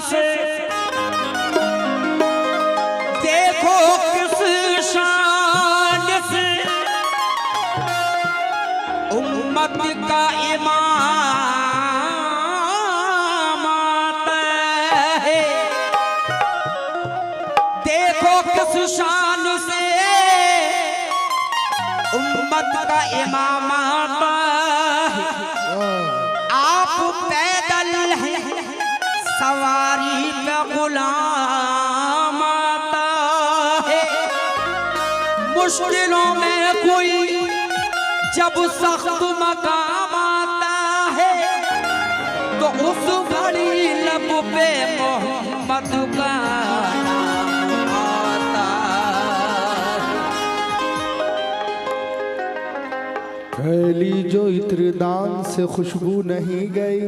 से देखो किस शान से उम्मत का इमाम आता है। देखो किस शान से उम्मत का इमाम आता है। आप पैदल हैं सवारी पे गुलाम आता है। मुश्किलों में कोई जब सख्त मकाम आता है तो उस घड़ी लब पे मोहम्मद का नाम आता है। फैली जो इत्रदान से खुशबू नहीं गई,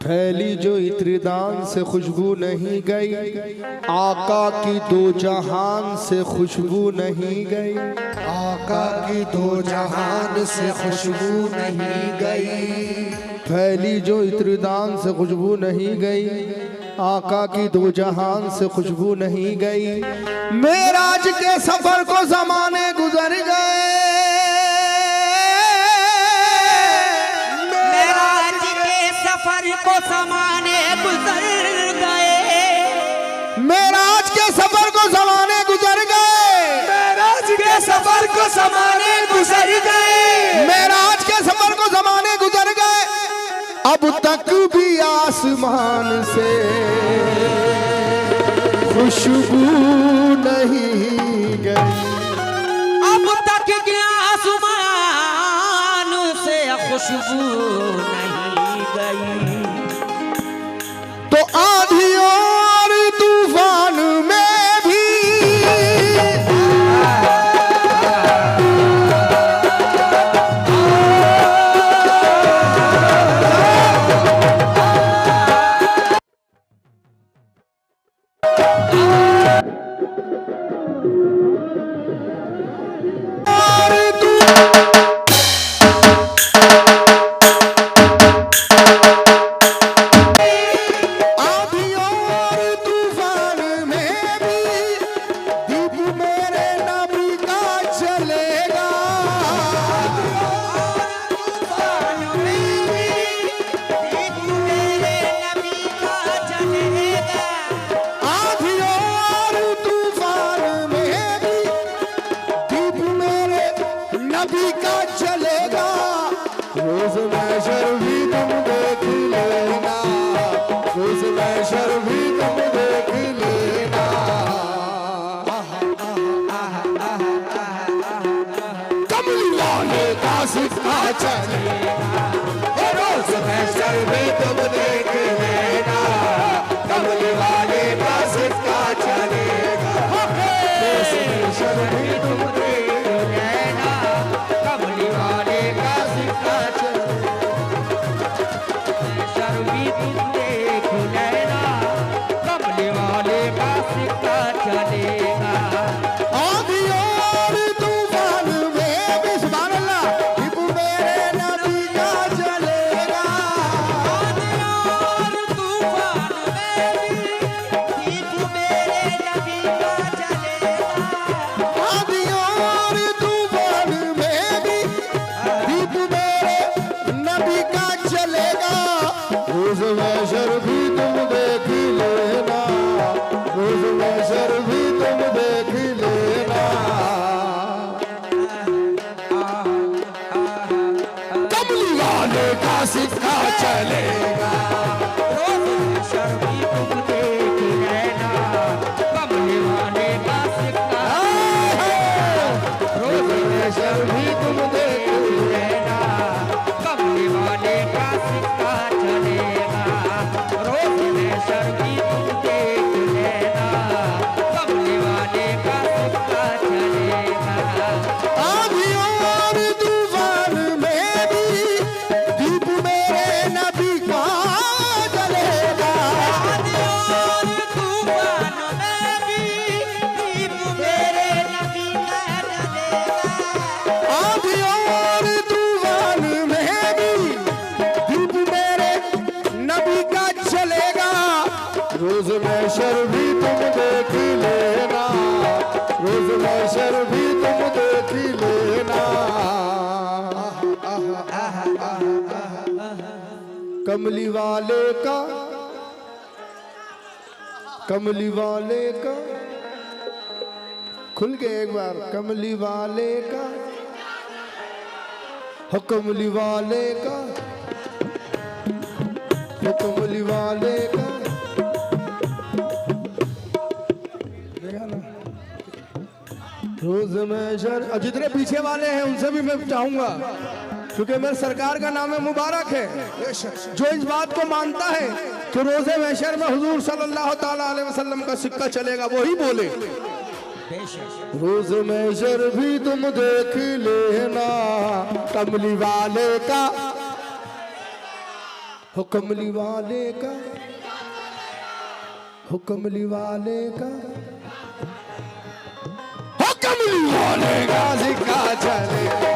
फैली जो इत्रदान से खुशबू नहीं गई, आका की दो जहान से खुशबू नहीं गई, आका की दो जहान से खुशबू नहीं गई। फैली जो इत्रदान से खुशबू नहीं गई, आका की दो जहान से खुशबू नहीं गई। मेराज के सफर को जमाने गुजर गए, मेराज के सफर को जमाने गुजर गए, मेराज के सफर को जमाने गुजर गए, मेराज के सफर को जमाने गुजर गए, मेराज के सफर को जमाने गुजर गए। अब तक भी आसमान से खुशबू नहीं गई, अब तक के आसमान से खुशबू नहीं गई। तो आंधियों और तूफान में भी रोज महशर भी तुम देख लेना, रोज महशर भी तुम देख लेना। कमली वाले का सिक्का चलेगा, रोज महशर भी तुम देख लेना, कमली वाले का सिक्का चलेगा, रोज महशर भी तुम देख लेना, कमली वाले का सिक्का सिक्का चलेगा, रोज महशर भी तुम देख लेना, कमली वाले का सिक्का, रोज महशर भी तुम देख लेना, कमली वाले का सिक्का चलेगा, रोज महशर भी तुम देख लेना, कमली वाले का सिक्का चलेगा। आंधियों और तूफान में भी दीप मेरे नबी का जलेगा, कमली वाले का, कमली वाले का, खुल के एक बार, कमली वाले का, हो कमली वाले का, हो कमली वाले का। देखा ना, रोज महशर। और जितने पीछे वाले हैं उनसे भी मैं चाहूंगा, क्योंकि मेरे सरकार का नाम मुबारक है, जो इस बात को मानता है कि रोजे महशर में हुजूर सल्लल्लाहु ताला अलैहि वसल्लम का सिक्का चलेगा, वही बोले रोज महशर भी तुम देख लेना कमली वाले का, हो कमली वाले का, हो कमली वाले का, हो कमली वाले का सिक्का चलेगा।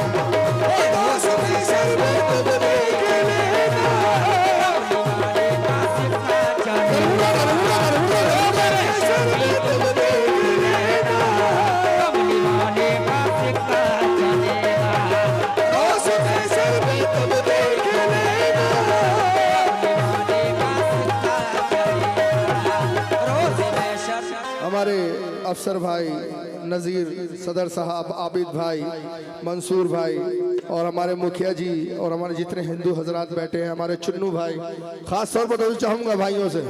हमारे अफसर भाई नज़ीर, सदर साहब, आबिद भाई, मंसूर भाई और हमारे मुखिया जी और हमारे जितने हिंदू हजरात बैठे हैं, हमारे चुन्नू भाई, खास तौर पर तो चाहूंगा भाइयों से,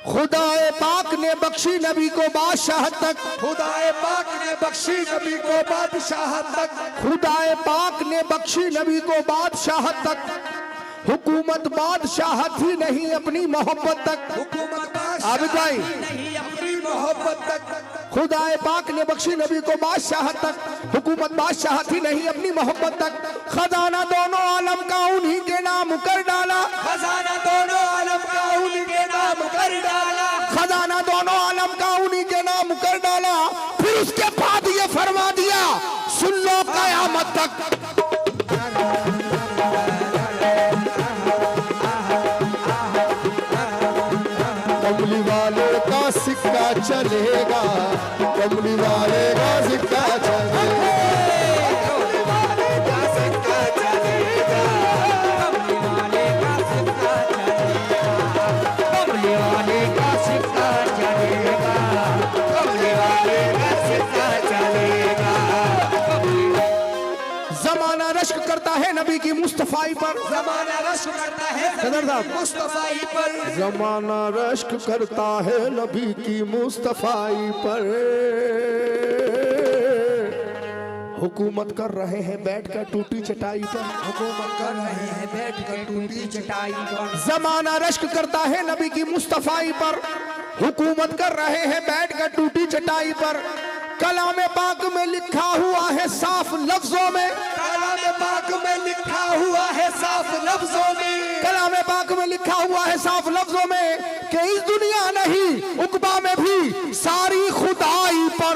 खुदाए पाक ने बख्शी नबी को बादशाह तक, खुदाए पाक ने बख्शी नबी को बादशाह तक, खुदाए पाक ने बख्शी नबी को बादशाह तक, हुकूमत बादशाह थी नहीं अपनी मोहब्बत तक। हुकूमत आबिद भाई, अपनी मोहब्बत तक, खुदाए पाक ने बख्शी नबी को बादशाह तक, हुकूमत बादशाह थी नहीं अपनी मोहब्बत तक। खजाना दोनों आलम का उन्हीं के नाम कर डाला, खजाना दोनों आलम का उन्हीं के नाम कर डाला, खजाना दोनों आलम का उन्हीं के नाम कर डाला। फिर उसके बाद ये फरमा दिया, सुन लो कयामत तक। कमली वाले का सिक्का चलेगा, कमली वाले का सिक्का चलेगा, कमली वाले का सिक्का चलेगा, कमली वाले का सिक्का चलेगा, कमली वाले का सिक्का चलेगा, कमली वाले का सिक्का चलेगा। जमाना रश्क करता है नबी की मुस्तफाई पर, जमाना रश्क करता है सदर साहब, मुस्तफाई पर, जमाना रश्क करता है नबी की मुस्तफाई पर। हुकूमत कर रहे हैं बैठकर टूटी चटाई पर, हुकूमत कर रहे हैं बैठ कर टूटी चटाई पर। जमाना रश्क करता है नबी की मुस्तफाई पर, हुकूमत कर रहे हैं बैठकर टूटी चटाई पर। कलाम पाक में लिखा हुआ है साफ लफ्जों में, कलाम पाक में लिखा हुआ है साफ लफ्जों में, कलाम पाक में लिखा हुआ है साफ लफ्जों में कि इस दुनिया नहीं उकबा में भी सारी खुदाई पर।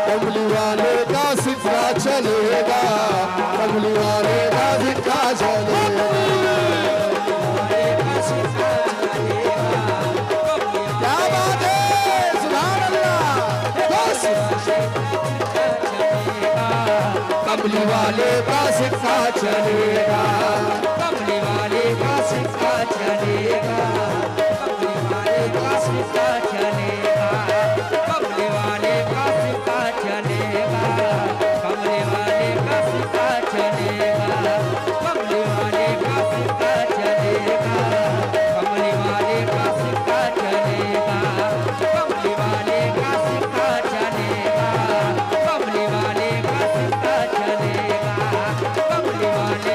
कमली वाले का सिक्का चलेगा, कमली वाले का सिक्का चलेगा। क्या बात है, सुभान अल्लाह। कमली वाले का सिक्का चलेगा, कमली वाले का सिक्का चलेगा, कमली वाले का सिक्का चलेगा, कमली वाले का सिक्का चलेगा, कमली वाले का सिक्का चलेगा, कमली वाले का सिक्का चलेगा, कमली वाले का सिक्का चलेगा, कमली वाले का सिक्का चलेगा, कमली वाले का सिक्का चलेगा, कमली वाले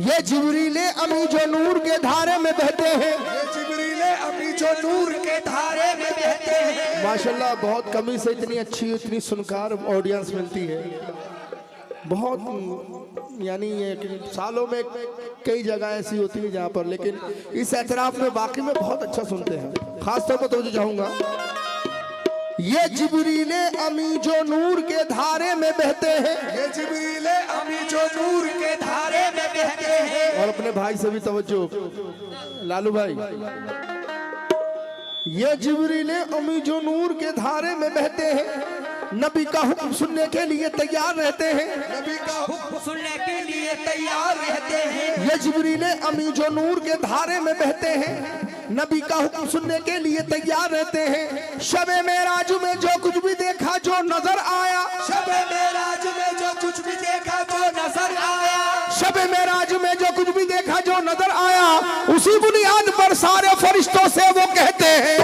ये जिब्रीले अमी जो नूर के धारे में बहते हैं, ये जिब्रीले अभी जो नूर के धारे में बहते हैं। माशाल्लाह बहुत कमी से इतनी अच्छी इतनी सुनकार ऑडियंस मिलती है। बहुत यानी ये कि सालों में कई जगह ऐसी होती है जहाँ पर, लेकिन इस एतराफ में बाकी में बहुत अच्छा सुनते हैं। खास तौर पर तो चाहूंगा, ये जिब्रीले अमी जो नूर के धारे में बहते हैं, ये जिब्रीले अभी जो नूर के धारे में बहते हैं। और अपने भाई से भी तवज्जो, लालू भाई। ये जिब्रील अमी जो नूर के धारे में बहते हैं, नबी का हुक्म सुनने के लिए तैयार रहते हैं, नबी का हुक्म सुनने के लिए तैयार रहते हैं। ये जिब्रील अमी जो नूर के धारे में बहते हैं, नबी का हुक्म सुनने के लिए तैयार रहते हैं। शबे मेराज में जो कुछ भी देखा जो नजर आया, शबे मेराज में जो कुछ भी देखा जो नजर आया, शबे मेराज में जो कुछ भी देखा जो नजर आया, उसी बुनियाद पर सारे फरिश्तों से वो कहते हैं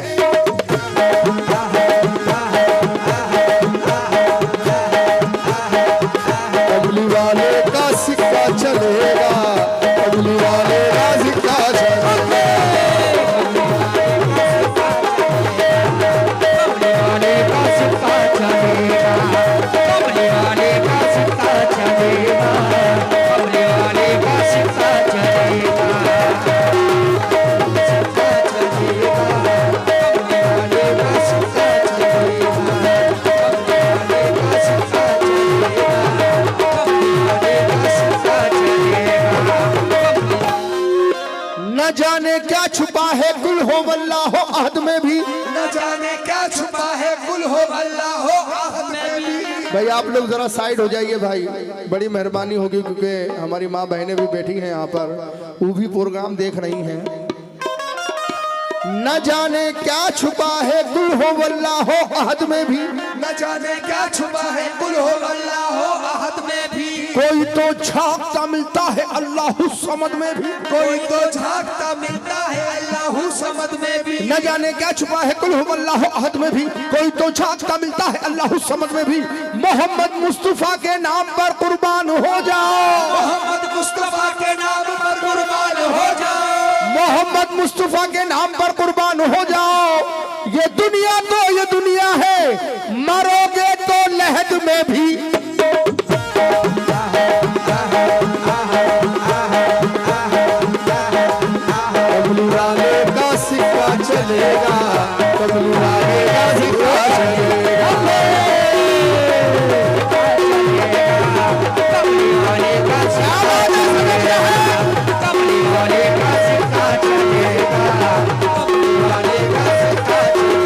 कबली वाले का सिक्का चलेगा, कबली वाले का सिक्का चलेगा, कमली वाले का सिक्का चलेगा, कमली वाले का सिक्का चलेगा, कमली वाले का सिक्का चलेगा, सिक्का चलेगा, कमली वाले का सिक्का चलेगा, कमली वाले का सिक्का चलेगा, कमली वाले का सिक्का चलेगा। न जाने क्या छुपा है कुल हो वल्लाह हो अहद में भी। न जाने क्या छुपा है कुल हो अल्लाह हो आहद में भी। भाई आप लोग जरा साइड हो जाइए भाई, बड़ी मेहरबानी होगी, क्योंकि हमारी माँ बहनें भी बैठी हैं यहाँ पर, वो भी प्रोग्राम देख रही हैं। न जाने क्या छुपा है कुल हो वल्लाह हो अहद में भी, न जाने क्या छुपा है कुल हो अल्लाह हो आहद में भी। कोई तो झांकता मिलता है अल्लाह समद में भी, कोई तो झांकता मिलता है अल्लाह समद में भी। न जाने क्या छुपा है कुल हो अल्लाह अहद में भी, कोई तो झांकता मिलता है अल्लाह समद में भी। मोहम्मद मुस्तफा के नाम पर कुर्बान हो जाओ, मोहम्मद मुस्तफा के नाम पर कुर्बान हो जाओ, मोहम्मद मुस्तफा के नाम पर कुर्बान हो जाओ। ये दुनिया तो ये दुनिया है, मरोगे तो लहद में भी। कबली वाले का सिक्का चलेगा, कबली वाले का सिक्का चलेगा, कमली वाले का सिक्का चलेगा, कमली वाले का सिक्का चलेगा, कमली वाले का सिक्का चलेगा,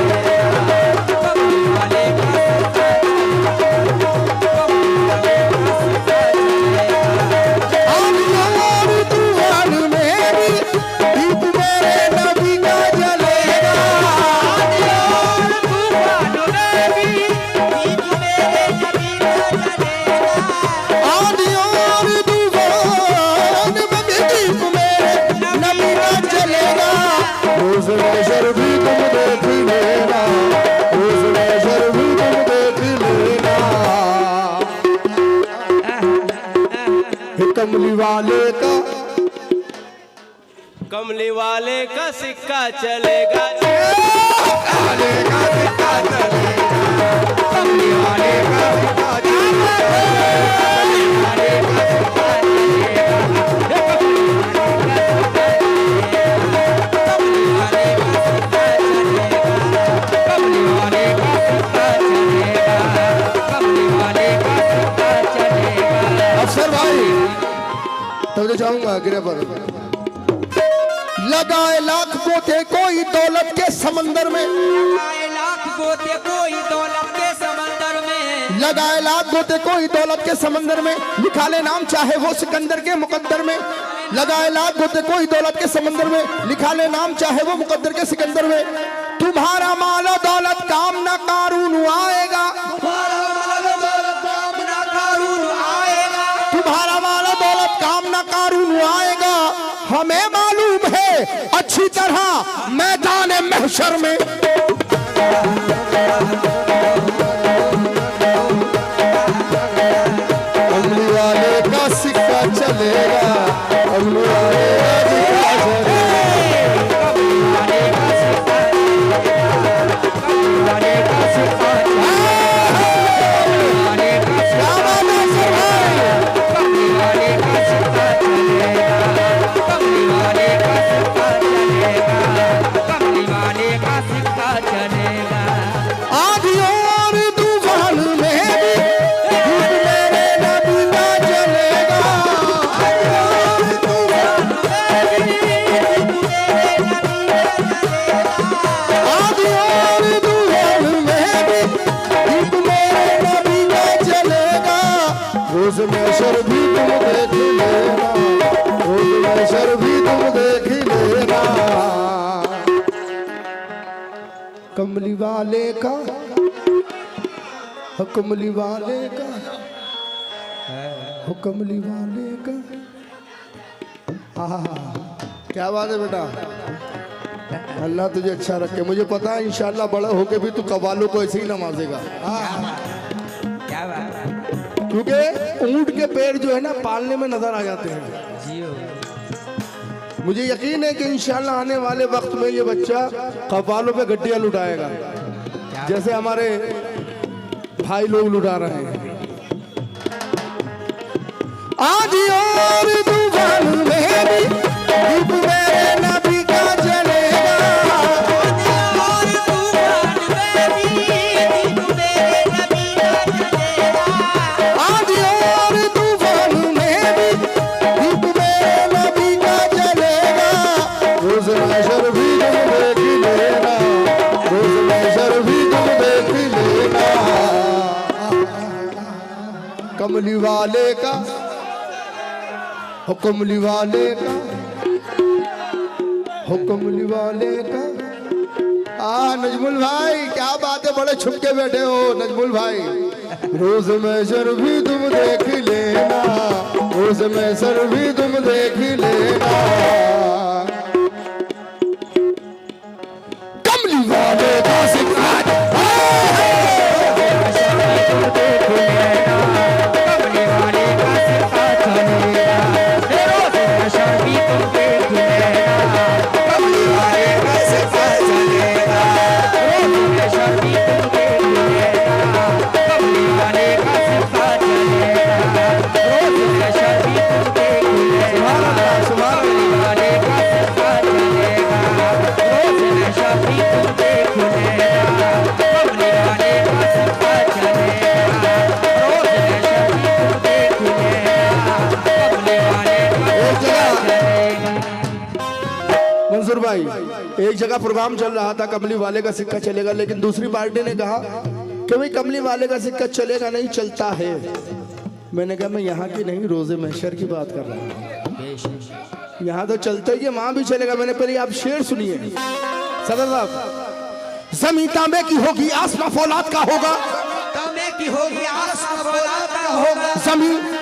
कमली वाले का सिक्का चलेगा, कमली वाले का सिक्का चलेगा। और तूफान में भी दीप मेरे नबी का जलेगा, आंधी और तूफान में भी दीप मेरे नबी का जलेगा। रोज़ महशर भी तुम देख लेना, रोज़ महशर भी तुम देख लेना। हे कमली वाले का, कमली वाले का सिक्का चलेगा, वाले का सिक्का चलेगा, कमली वाले का सिक्का अफसर भाई तब तो जाऊंगा गिरे पर। लगाए लाख पोते कोई दौलत के समंदर में, लगाए लाख गोते कोई दौलत के समंदर में, लगाए लाख गोते कोई दौलत के समंदर में, लिखा ले नाम चाहे वो सिकंदर के मुकद्दर में। लगाए लाख गोते कोई दौलत के समंदर में, लिखा ले नाम चाहे वो मुकद्दर के सिकंदर में। तुम्हारा मालो दौलत काम ना कारून आएगा, तुम्हारा माल दौलत काम ना कारून आएगा, तुम्हारा मालो दौलत काम ना कारून आएगा। हमें मालूम है अच्छी तरह मैदान महशर में। कमली वाले का सिक्का चलेगा, कमली वाले का सिक्का कमली वाले का सिक्का रोज महशर भी तुम देख लेना, रोज महशर भी तुम देख लेना। कमली वाले का, कमली वाले का, कमली वाले का। क्या बात है बेटा, अल्लाह तुझे अच्छा रखे। मुझे पता है इंशाल्लाह बड़ा होके भी तू कव्वालों को ऐसे ही नवाजेगा। क्या बात है? क्योंकि ऊंट के पैर जो है ना पालने में नजर आ जाते हैं। मुझे यकीन है कि इंशाल्लाह आने वाले वक्त में ये बच्चा कव्वालों पे गड्डियां लुटाएगा, जैसे हमारे भाई लोग लुटा रहे हैं। आज और तूफान में भी दीप मेरे नबी का जलेगा, और तूफान में भी दीप मेरे नबी का जलेगा। आज और तूफान में भी दीप मेरे नबी का जलेगा। रोज महशर भी तुम देख लेना, रोज महशर भी तुम देख लेना। कमली वाले का, कमली वाले का, कमली वाले का। नजमुल भाई क्या बात है, बड़े छुप के बैठे हो नजमुल भाई। रोज महशर भी तुम देख लेना, रोज महशर भी तुम देख लेना। कमली वाले का सिक्का मंसूर भाई, एक जगह प्रोग्राम चल रहा था कमली वाले का सिक्का चलेगा, लेकिन दूसरी पार्टी ने कहा कि भाई कमली वाले का सिक्का चलेगा नहीं, चलता है। मैंने कहा मैं यहाँ की नहीं, रोजे महशर की बात कर रहा हूँ। यहाँ तो चलता ही है, वहां भी चलेगा। मैंने पहले आप शेर सुनिए सदर साहब। जमीन तांबे की होगी, आसमां फौलाद का होगा। तांबे की होगी, आसमां फौलाद का होगा।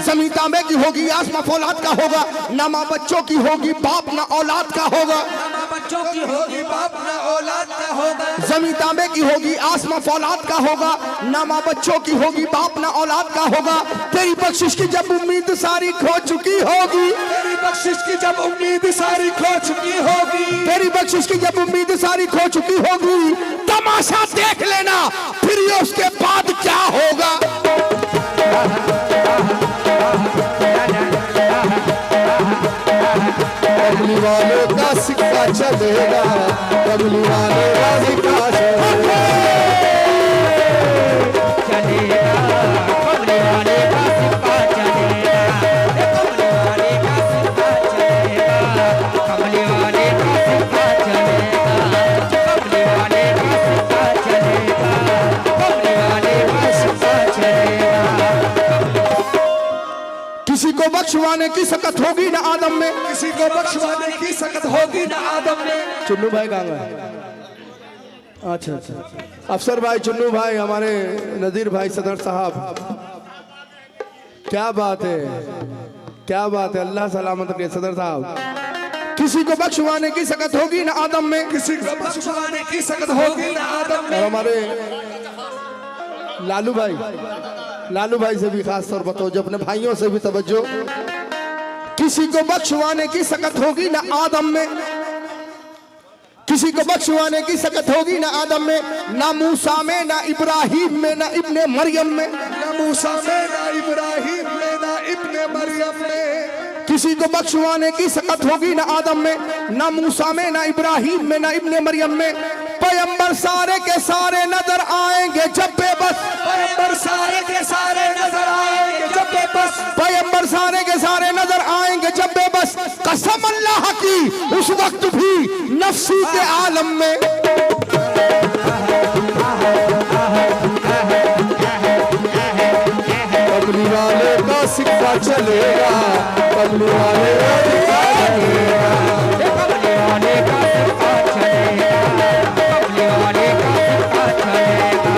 जमीन तांबे की होगी, आसमां फौलाद का होगा। ना माँ बच्चों की होगी, बाप ना औलाद का होगा। ना बच्चों की होगी, बाप ना औलाद का होगा। जमीन तांबे की होगी, आसमां फौलाद का होगा। ना माँ बच्चों की होगी, बाप ना औलाद का होगा। तेरी बख्शिश की जब उम्मीद सारी खो चुकी होगी, तेरी बख्शिश की जब उम्मीद सारी खो चुकी होगी, तेरी बख्शिश की जब उम्मीद सारी खो चुकी होगी, तमाशा देख लेना फिर ये उसके बाद क्या होगा। कमली वाले का सिक्का चलेगा, कमली वाले का सिक्का चलेगा। कमली वाले का सिक्का चलेगा, कमली वाले का सिक्का चलेगा, कमली वाले का सिक्का चलेगा, कमली वाले का सिक्का चलेगा, कमली वाले का सिक्का चलेगा। किसी को बख्शवाने की सकत होगी ना आदम में, किसी को बख्शवाने की सकत होगी ना आदम में। चुन्नू भाई कहाँ गए? अच्छा अच्छा, अफसर भाई, चुन्नू भाई, हमारे नदीर भाई, सदर साहब, क्या बात है, क्या बात है। अल्लाह सलामत रखे सदर साहब। किसी को बख्शवाने की सकत होगी ना आदम में, किसी को बख्शवाने की सकत होगी ना आदम और में। हमारे लालू भाई, लालू भाई से भी खास तौर पर तवज्जो, अपने भाइयों से भी तवज्जो। किसी को बख्शवाने की सकत होगी ना आदम में, किसी को बख्शवाने की सकत होगी ना आदम में। ना मूसा में, ना इब्राहिम में, ना इब्ने मरियम में। ना मूसा में, ना इब्राहिम में, ना इब्ने मरियम में। किसी को बख्शवाने की सकत होगी ना आदम में, ना मूसा में, ना इब्राहिम में, ना इब्ने मरियम में। पैगंबर सारे के सारे नजर आएंगे जब बेबस, पैगंबर सारे के सारे नजर आएंगे जब बेबस, पैगंबर सारे के सारे नजर आएंगे जब बेबस। कसम अल्लाह की उस वक्त भी नफ्सी के आलम में। कमली वाले का चलेगा, कमली वाले का सिक्का चलेगा, कमली वाले का सिक्का चलेगा, कमली वाले का सिक्का चलेगा,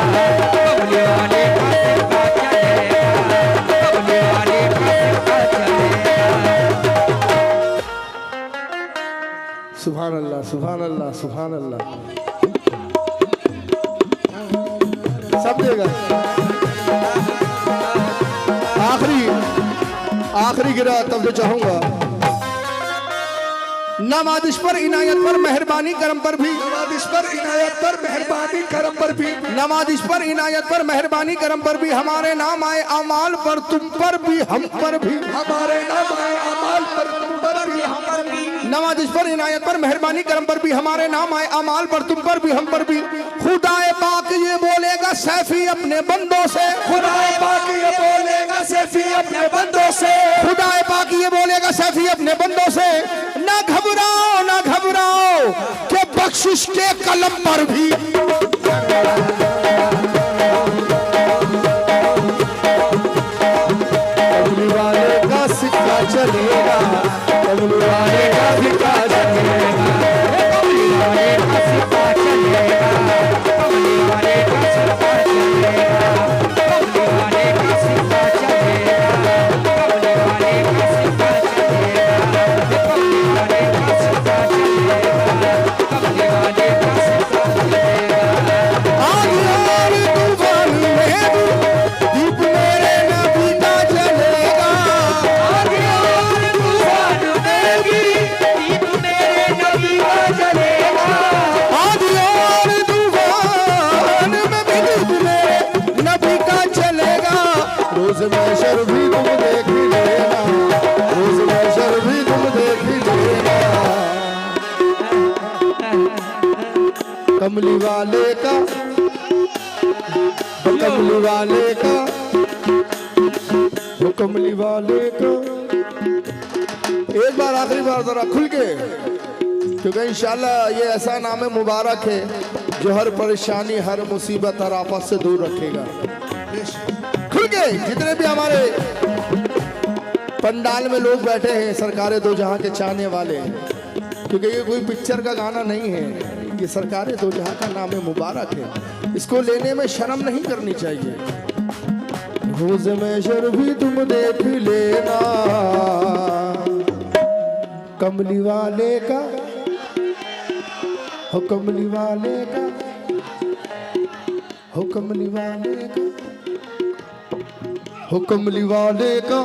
कमली वाले का सिक्का चलेगा, कमली वाले का सिक्का चलेगा। सुभान अल्लाह, सुभान अल्लाह, सुभान अल्लाह। सब देगा। आखिरी गिरा तब तो चाहूंगा, नवादिश पर इनायत पर मेहरबानी करम पर भी, नवादिश पर इनायत पर मेहरबानी करम पर भी, नवादिश पर इनायत पर मेहरबानी करम पर भी, हमारे नाम आए अमाल पर तुम पर भी हम पर भी, हमारे नाम आए अमाल पर तुम पर भी हम पर भी, नवाजिश पर इनायत पर मेहरबानी करम पर भी, हमारे नाम आए अमाल पर तुम पर भी हम पर भी। खुदाए पाक ये बोलेगा सैफी अपने बंदों से, खुदाए पाक ये बोलेगा सैफी अपने बंदों से, खुदाए पाक ये बोलेगा सैफी अपने बंदों से, ना घबराओ ना घबराओ के बख्शिश के कलम पर भी। कमली वाले का सिक्का चलेगा, कमली वाले का सिक्का चलेगा, कमली वाले का सिक्का चलेगा, कमली वाले का सिक्का चलेगा, कमली वाले का सिक्का चलेगा, कमली वाले का सिक्का चलेगा, कमली वाले का सिक्का चलेगा, कमली वाले का सिक्का चलेगा। आग और तूफान में भी दीप मेरे नबी का जलेगा, आग और तूफान में भी दीप मेरे नबी का जलेगा, आग और तूफान में भी दीप मेरे नबी का जलेगा। रोज महशर भी तुम देख ही लेना, रोज महशर भी तुम देख ही लेना। कमली वाले का, कमली वाले का, वो कमली वाले का। एक बार आखिरी बार जरा खुल के, क्योंकि इंशाल्लाह ये ऐसा नाम मुबारक है जो हर परेशानी हर मुसीबत हर आफत से दूर रखेगा। खुल के जितने भी हमारे पंडाल में लोग बैठे हैं, सरकारे दो जहां के चाहने वाले, क्योंकि ये कोई पिक्चर का गाना नहीं है, ये सरकारे दो जहां का नाम मुबारक है। इसको लेने में शर्म नहीं करनी चाहिए। रोज महशर भी तुम देख लेना, कमली वाले का, हो कमली वाले का, हो कमली वाले का, हो कमली वाले का,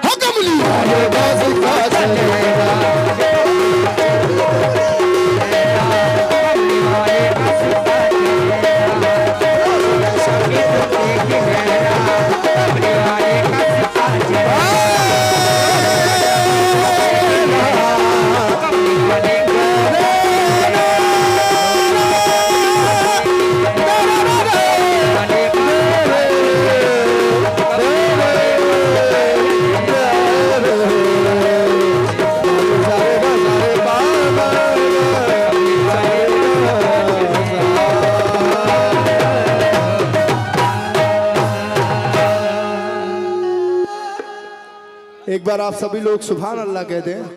हो कमली वाले का सिक्का चलेगा। कमली वाले का सिक्का चलेगा, कमली वाले का सिक्का चलेगा, कमली वाले का एक बार आप सभी लोग सुभान अल्लाह कह दें।